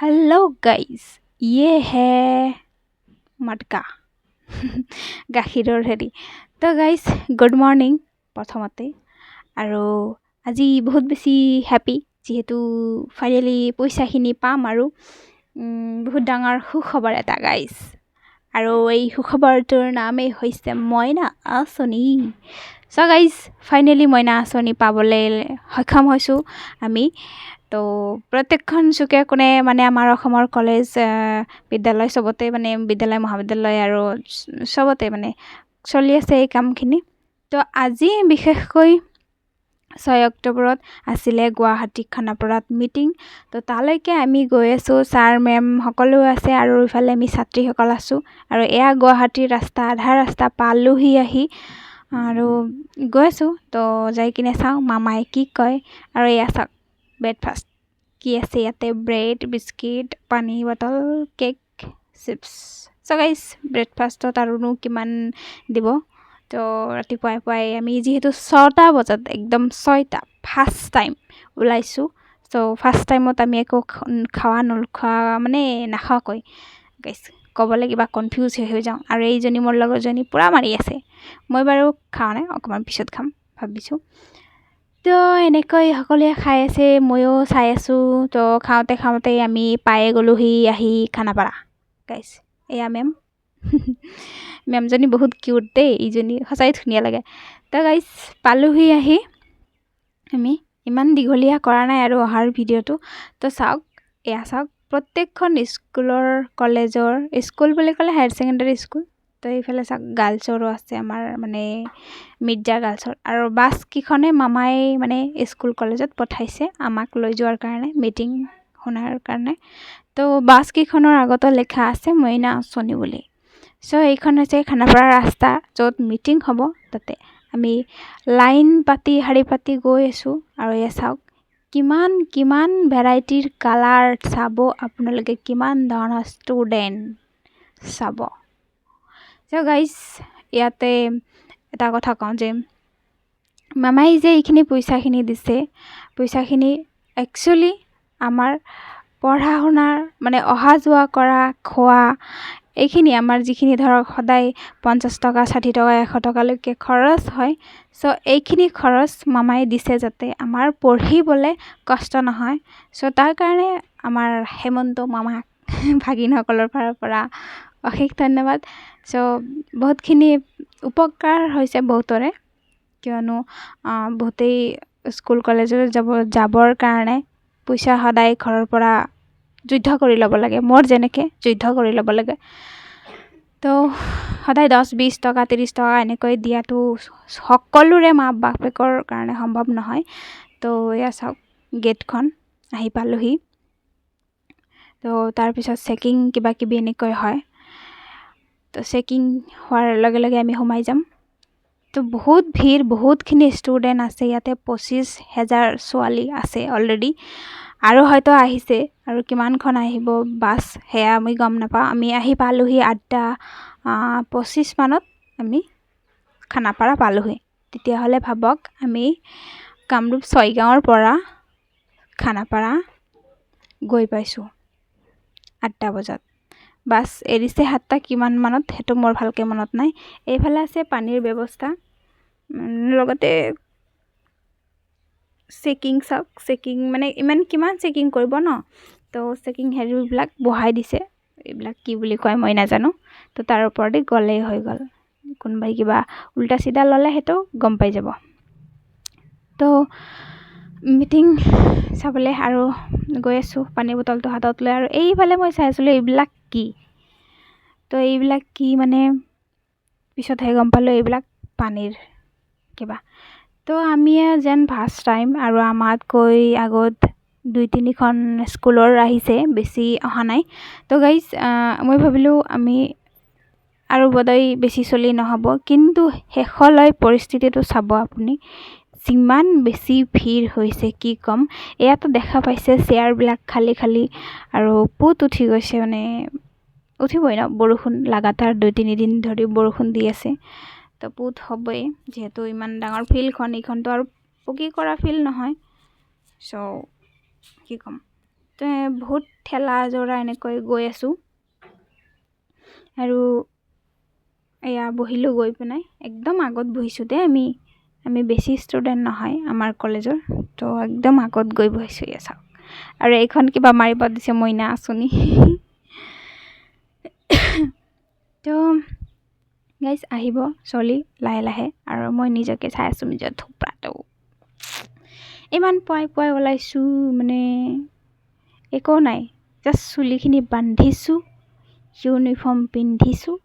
Hello guys, ये है मटका গাখীৰৰ হেৰি। তো গাইজ গুড মৰ্ণিং প্ৰথমতে। আৰু আজি বহুত বেছি হেপী, যিহেতু ফাইনেলি পইচাখিনি পাম আৰু বহুত ডাঙৰ সুখবৰ এটা গাইজ। আৰু এই সুখবৰটোৰ নামেই হৈছে মইনা আঁচনি। চ' গাইজ ফাইনেলি মইনা আঁচনি পাবলৈ সক্ষম হৈছোঁ আমি। তো প্ৰত্যেকখন চুকে কোণে মানে আমাৰ অসমৰ কলেজ বিদ্যালয় চবতে মানে বিদ্যালয় মহাবিদ্যালয় আৰু চবতে মানে চলি আছে এই কামখিনি। তো আজি বিশেষকৈ 6 অক্টোবৰত আছিলে গুৱাহাটী খানাপাৰাত মিটিং। তো তালৈকে আমি গৈ আছোঁ, ছাৰ মেম সকলো আছে আৰু ইফালে আমি ছাত্ৰীসকল আছোঁ। আৰু এয়া গুৱাহাটীৰ ৰাস্তা, আধা ৰাস্তা পালোহি আহি আৰু গৈ আছোঁ। তো যাই কিনে চাওঁ মামাই কি কয়। আৰু এয়া চাওক ব্ৰেকফাষ্ট কি আছে ইয়াতে, ব্ৰেড, বিস্কিট, পানী বটল, কেক, চিপছ। চ' গাইজ ব্ৰেকফাষ্টত আৰুনো কিমান দিব। তো ৰাতিপুৱাই পুৱাই আমি যিহেতু 6টা বজাত একদম 6টা ফাৰ্ষ্ট টাইম ওলাইছোঁ। চ' ফাৰ্ষ্ট টাইমত আমি একো নোখোৱা মানে নাখোৱাকৈ গাইজ ক'বলৈ কিবা কনফিউজ হৈ যাওঁ। আৰু এইজনী মোৰ লগৰজনী পূৰা মাৰি আছে। মই বাৰু খোৱা নাই, অকণমান পিছত খাম ভাবিছোঁ। তো এনেকৈ সকলোৱে খাই আছে, ময়ো চাই আছোঁ। তো খাওঁতে আমি পায়ে গ'লোহি আহি খানাপাৰা। গাইজ এয়া মেম মেমজনী বহুত কিউট দেই, ইজনী সঁচাই ধুনীয়া লাগে। তো গাইজ পালোহি আহি। আমি ইমান দীঘলীয়া কৰা নাই আৰু অহাৰ ভিডিঅ'টো। তো চাওক, এয়া চাওক প্ৰত্যেকখন স্কুলৰ কলেজৰ, স্কুল বুলি ক'লে হায়াৰ ছেকেণ্ডেৰী স্কুল। তো এইফালে চাওক গাৰ্লছৰো আছে, আমাৰ মানে মিৰ্জা গাৰ্লছৰ। আৰু বাছকেইখনে মামাই মানে স্কুল কলেজত পঠাইছে আমাক লৈ যোৱাৰ কাৰণে, মিটিং শুনাৰ কাৰণে। তো বাছকেইখনৰ আগতো লিখা আছে মইনা আঁচনি বুলি। চ' এইখন হৈছে খানাপাৰা ৰাস্তা, য'ত মিটিং হ'ব। তাতে আমি লাইন পাতি শাৰী পাতি গৈ আছোঁ। আৰু এয়া চাওক কিমান ভেৰাইটিৰ কালাৰ চাব আপোনালোকে, কিমান ধৰণৰ ষ্টুডেণ্ট চাব। চ' গাইজ ইয়াতে এটা কথা কওঁ যে মামাই যে এইখিনি পইচাখিনি দিছে, পইচাখিনি একচুৱেলি আমাৰ পঢ়া শুনাৰ মানে অহা যোৱা কৰা, খোৱা, এইখিনি আমাৰ যিখিনি ধৰক সদায় 50 টকা, 60 টকা, 100 টকালৈকে খৰচ হয়। চ' এইখিনি খৰচ মামাই দিছে যাতে আমাৰ পঢ়িবলৈ কষ্ট নহয়। চ' তাৰ কাৰণে আমাৰ হেমন্ত মামাক ভাগিনসকলৰ পৰা অশেষ ধন্যবাদ। চ' বহুতখিনি উপকাৰ হৈছে বহুতৰে, কিয়নো বহুতেই স্কুল কলেজলৈ যাবৰ কাৰণে পইচা সদায় ঘৰৰ পৰা যুদ্ধ কৰি ল'ব লাগে, মোৰ যেনেকৈ যুদ্ধ কৰি ল'ব লাগে। তো সদায় 10, 20 টকা, 30 টকা এনেকৈ দিয়াটো সকলোৰে মা বাপেকৰ কাৰণে সম্ভৱ নহয়। তো এয়া চাওক গেটখন আহি পালোহি। তো তাৰপিছত চেকিং কিবা কিবি এনেকৈ হয়। তো চেকিং হোৱাৰ লগে লগে আমি সোমাই যাম। তো বহুত ভিৰ, বহুতখিনি ষ্টুডেণ্ট আছে ইয়াতে, 25,000 ছোৱালী আছে অলৰেডি। আৰু হয়তো আহিছে, আৰু কিমানখন আহিব বাছ সেয়া আমি গম নাপাওঁ। আমি আহি পালোহি 8:25 মানত আমি খানাপাৰা পালোহি। তেতিয়াহ'লে ভাবক আমি কামৰূপ 6গাঁৱৰ পৰা খানাপাৰা গৈ পাইছোঁ 8টা বজাত। বাছ এৰিছে 7টা কিমান মানত, সেইটো মোৰ ভালকৈ মনত নাই। এইফালে আছে পানীৰ ব্যৱস্থা, লগতে চেকিং চাওক, চেকিং মানে কিমান চেকিং কৰিব ন। তো চেকিং হেৰিবিলাক বহাই দিছে, এইবিলাক কি বুলি কয় মই নাজানো। তো তাৰ ওপৰতে গ'লেই হৈ গ'ল। কোনোবাই কিবা উল্টা চিধা ল'লে সেইটো গম পাই যাব। তো মিটিং চাবলৈ আৰু গৈ আছোঁ, পানীৰ বটলটো হাতত লৈ। আৰু এইফালে মই চাই আছিলোঁ এইবিলাক কি। তো এইবিলাক কি মানে পিছতহে গম পালোঁ, এইবিলাক পানীৰ কিবা। তো আমি যেন ফাৰ্ষ্ট টাইম, আৰু আমাতকৈ আগত 2-3খন স্কুলৰ আহিছে, বেছি অহা নাই। তো গাইজ মই ভাবিলোঁ আমি আৰু বোধহয় বেছি চলি নহ'ব, কিন্তু শেষলৈ পৰিস্থিতিটো চাব আপুনি, যিমান বেছি ভিৰ হৈছে কি ক'ম। এয়াতো দেখা পাইছে চেয়াৰবিলাক খালী আৰু পুত উঠি গৈছে, মানে উঠিবই ন, বৰষুণ লাগাতাৰ 2-3 দিন ধৰি বৰষুণ দি আছে। তো পুত হ'বই, যিহেতু ইমান ডাঙৰ ফিল্ডখন, এইখনতো আৰু পকী কৰা ফিল্ড নহয়। চ' কি ক'ম, তো বহুত ঠেলা জোৰা এনেকৈ গৈ আছোঁ আৰু এয়া বহিলোঁ গৈ পিনে একদম আগত বহিছোঁ দেই আমি বেছি ষ্টুডেণ্ট নহয় আমাৰ কলেজৰ তো একদম আগত গৈ বহিছোঁ এয়া চাওক আৰু এইখন কিবা মাৰিব দিছে মইনা আঁচনি তো গাইজ আহিব চলি লাহে লাহে আৰু মই নিজকে চাই আছোঁ নিজৰ থোপাটো ইমান পুৱাই ওলাইছোঁ মানে একো নাই জাষ্ট চুলিখিনি বান্ধিছোঁ ইউনিফৰ্ম পিন্ধিছোঁ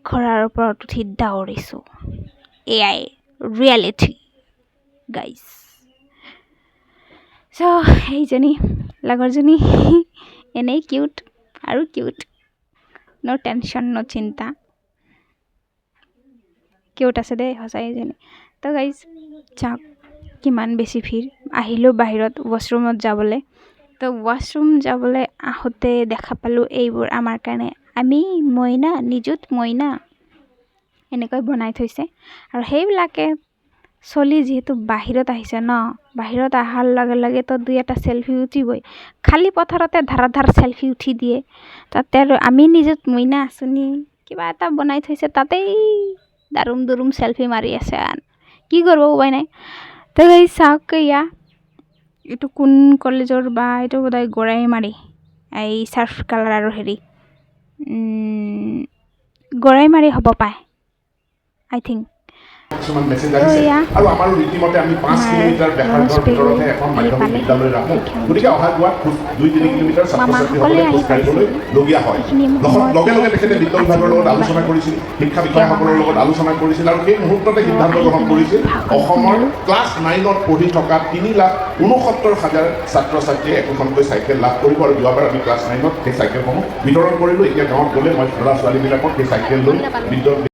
ঘৰৰ ওপৰত উঠি দাউৰিছোঁ এয়াই ৰিয়েলিটি গাইজ চ' এইজনী লগৰজনী এনেই কিউট আৰু কিউট ন' টেনশ্যন ন' চিন্তা কিউট আছে দেই সঁচাই এইজনী তো গাইজ চাওক কিমান বেছি ভিৰ আহিলোঁ বাহিৰত ৱাছৰুমত যাবলৈ তো ৱাছৰুম যাবলৈ আহোঁতে দেখা পালোঁ এইবোৰ আমাৰ কাৰণে আমি মইনা নিযুত মইনা এনেকৈ বনাই থৈছে আৰু সেইবিলাকে চলি যিহেতু বাহিৰত আহিছে ন বাহিৰত অহাৰ লগে লগে তো দুই এটা চেলফি উঠিবই খালী পথাৰতে ধাৰ চেলফি উঠি দিয়ে তাতে আৰু আমি নিযুত মইনা আঁচনি কিবা এটা বনাই থৈছে তাতেই দাৰুম চেলফি মাৰি আছে কি কৰিব উপায় নাই তো এই চাওক এয়া এইটো কোন কলেজৰ বা এইটো বোধহয় গৰাইমাৰী এই চাৰ্ফ কালাৰ আৰু হেৰি গৰাইমাৰী হ'ব পায় আই থিংক কিছুমান মেছেজ আহিছে আৰু আমাৰ ৰীতিমতে আমি 5 কিলোমিটাৰ বেহাৰঘৰ ভিতৰতে এখন মাধ্যমিক বিদ্যালয় ৰাখোঁ গতিকে অহা যোৱাত 2-3 কিলোমিটাৰ ছাত্ৰ ছাত্ৰীসকলে খোজ কাঢ়িবলৈ লগীয়া হয় লগে লগে তেখেতে বিদ্যা বিভাগৰ লগত আলোচনা কৰিছিল শিক্ষা বিষয়াসকলৰ লগত আলোচনা কৰিছিল আৰু সেই মুহূৰ্ততে সিদ্ধান্ত গ্ৰহণ কৰিছিল অসমৰ ক্লাছ 9ত পঢ়ি থকা 3,69,000 ছাত্ৰ ছাত্ৰীয়ে একোখনকৈ চাইকেল লাভ কৰিব আৰু যোৱাবাৰ আমি ক্লাছ 9ত সেই চাইকেলসমূহ বিতৰণ কৰিলোঁ এতিয়া গাঁৱত গ'লে মই ল'ৰা ছোৱালীবিলাকক সেই চাইকেল লৈ বিদ্যালয়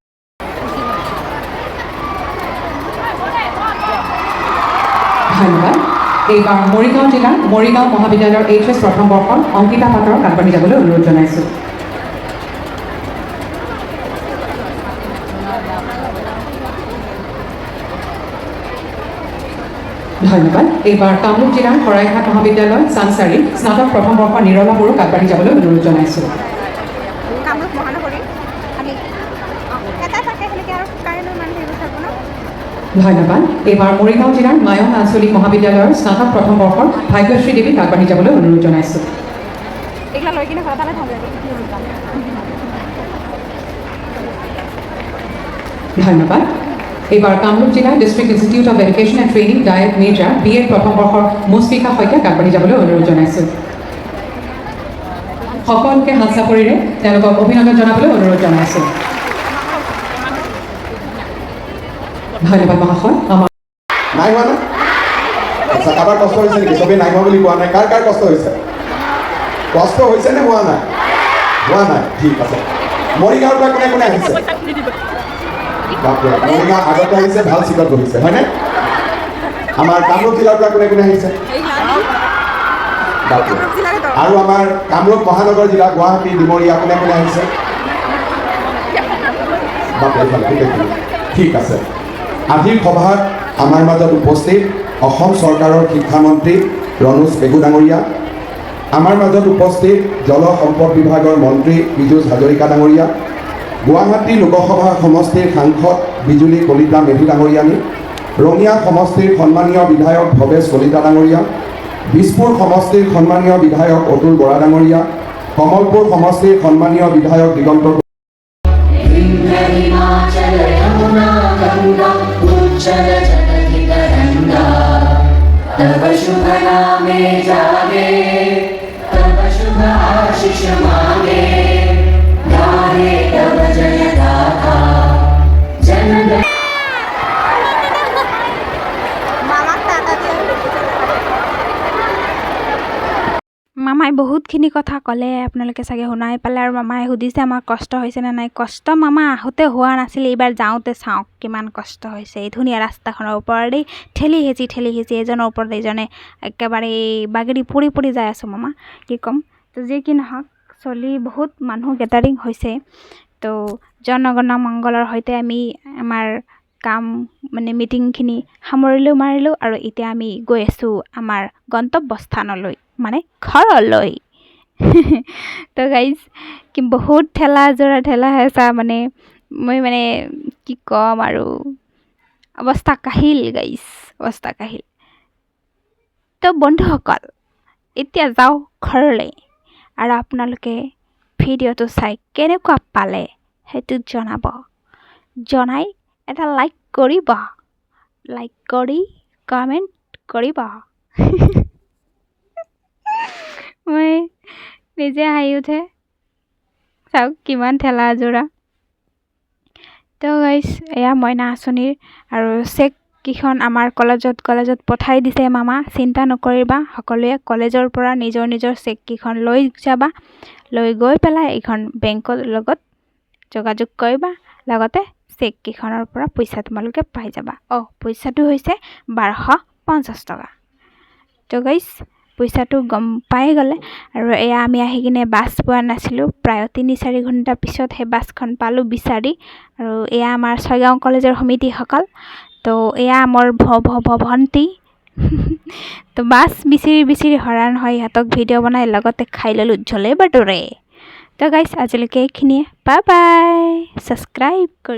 ধন্যবাদ এইবাৰ মৰিগাঁও জিলাৰ মৰিগাঁও মহাবিদ্যালয়ৰ HS প্ৰথম বৰ্ষৰ অংকিতা পাটৰক আগবাঢ়ি যাবলৈ অনুৰোধ জনাইছোঁ ধন্যবাদ এইবাৰ কামৰূপ জিলাৰ শৰাইঘাট মহাবিদ্যালয় চানচাৰী স্নাতক প্ৰথম বৰ্ষৰ নিৰলা বড়োক আগবাঢ়ি যাবলৈ অনুৰোধ জনাইছোঁ কামৰূপ মহানগৰী আমি এটা থাকে সেনেকৈ আৰু কাৰেণ্টৰ মানুহ থাকোঁ ন ধন্যবাদ এইবাৰ মৰিগাঁও জিলাৰ মায়ং আঞ্চলিক মহাবিদ্যালয়ৰ স্নাতক প্ৰথম বৰ্ষৰ ভাগ্যশ্ৰী দেৱীক আগবাঢ়ি যাবলৈ অনুৰোধ জনাইছোঁ এইগিলা লৈ কিনে ঘৰত ভাল লাগে ধন্যবাদ এইবাৰ কামৰূপ জিলাৰ district institute of education and training DIET মেজাৰ BA প্ৰথম বৰ্ষৰ মুস্ফিকা শইকীয়াক আগবাঢ়ি যাবলৈ অনুৰোধ জনাইছোঁ সকলোকে হাত চাপৰিৰে তেওঁলোকক অভিনন্দন জনাবলৈ অনুৰোধ জনাইছোঁ ধন্যবাদ মহাশয় আমাৰ নাই হোৱা না আচ্ছা কাৰোবাৰ কষ্ট হৈছে নেকি চবেই নাই হোৱা বুলি কোৱা নাই কাৰ কষ্ট হৈছে নে হোৱা নাই ঠিক আছে মৰিগাঁৱৰ পৰা কোনে আহিছে মৰিগাঁও আগতে আহিছে ভাল চিটত বহিছে হয়নে আমাৰ কামৰূপ জিলাৰ পৰা কোনে আহিছে আৰু আমাৰ কামৰূপ মহানগৰ জিলা গুৱাহাটী ডিমৰীয়া কোনে আহিছে ঠিক আছে আজিৰ সভাত আমাৰ মাজত উপস্থিত অসম চৰকাৰৰ শিক্ষামন্ত্ৰী ৰণোজ পেগু ডাঙৰীয়া আমাৰ মাজত উপস্থিত জল সম্পদ বিভাগৰ মন্ত্ৰী পীযুষ হাজৰিকা ডাঙৰীয়া গুৱাহাটী লোকসভা সমষ্টিৰ সাংসদ বিজুলী কলিতা মেধি ডাঙৰীয়ানী ৰঙিয়া সমষ্টিৰ সন্মানীয় বিধায়ক ভৱেশ কলিতা ডাঙৰীয়া দিছপুৰ সমষ্টিৰ সন্মানীয় বিধায়ক অতুল বৰা ডাঙৰীয়া কমলপুৰ সমষ্টিৰ সন্মানীয় বিধায়ক দিগন্ত तव शुभ नामे जागे तव शुभ आशीष मांगे गाहे तव जय गाथा जन মামাই বহুতখিনি কথা ক'লে আপোনালোকে চাগে শুনাই পালে আৰু মামাই সুধিছে আমাৰ কষ্ট হৈছে নে নাই কষ্ট মামা আহোঁতে হোৱা নাছিল এইবাৰ যাওঁতে চাওক কিমান কষ্ট হৈছে এই ধুনীয়া ৰাস্তাখনৰ ওপৰেদি ঠেলি হেঁচি এজনৰ ওপৰত এজনে একেবাৰে বাগেৰি পৰি যাই আছোঁ মামা কি ক'ম তো যি কি নহওক চলি বহুত মানুহ গেডাৰিং হৈছে তো জনগণ মংগলৰ সৈতে আমি আমাৰ কাম মানে মিটিংখিনি সামৰিলোঁ মাৰিলোঁ আৰু এতিয়া আমি গৈ আছোঁ আমাৰ গন্তব্যস্থানলৈ মানে ঘৰলৈ তো গাইজ কি বহুত ঠেলা হেঁচা মানে মই মানে কি ক'ম আৰু অৱস্থা কাহিল গাইজ অৱস্থা কাহিল তো বন্ধুসকল এতিয়া যাওঁ ঘৰলৈ আৰু আপোনালোকে ভিডিঅ'টো চাই কেনেকুৱা পালে সেইটো জনাব জনাই এটা লাইক কৰিব লাইক কৰি কমেণ্ট কৰিব মই নিজে হাঁহি উঠে চাওক কিমান ঠেলা যোৰা তো গাইজ এয়া মইনা আঁচনিৰ আৰু চেককেইখন আমাৰ কলেজত পঠাই দিছে মামা চিন্তা নকৰিবা সকলোৱে কলেজৰ পৰা নিজৰ চেককেইখন লৈ যাবা লৈ গৈ পেলাই এইখন বেংকৰ লগত যোগাযোগ কৰিবা লগতে চেককেইখনৰ পৰা পইচা তোমালোকে পাই যাবা পইচাটো হৈছে 1250 টকা তো গাইজ পইচাটো গম পাই গ'লে আৰু এয়া আমি আহি কিনে বাছ পোৱা নাছিলোঁ প্ৰায় 3-4 ঘণ্টা পিছত সেই বাছখন পালোঁ বিচাৰি আৰু এয়া আমাৰ ছয়গাঁও কলেজৰ সমিতিসকল তো এয়া মোৰ ভণ্টি তো বাছ বিচাৰি হৰাণ হৈ ইহঁতক ভিডিঅ' বনাই লগতে খাই ল'লোঁ ঝলে বাটোৰে তো গাইজ আজিলৈকে এইখিনিয়ে বাই বাই ছাবস্ক্ৰাইব কৰি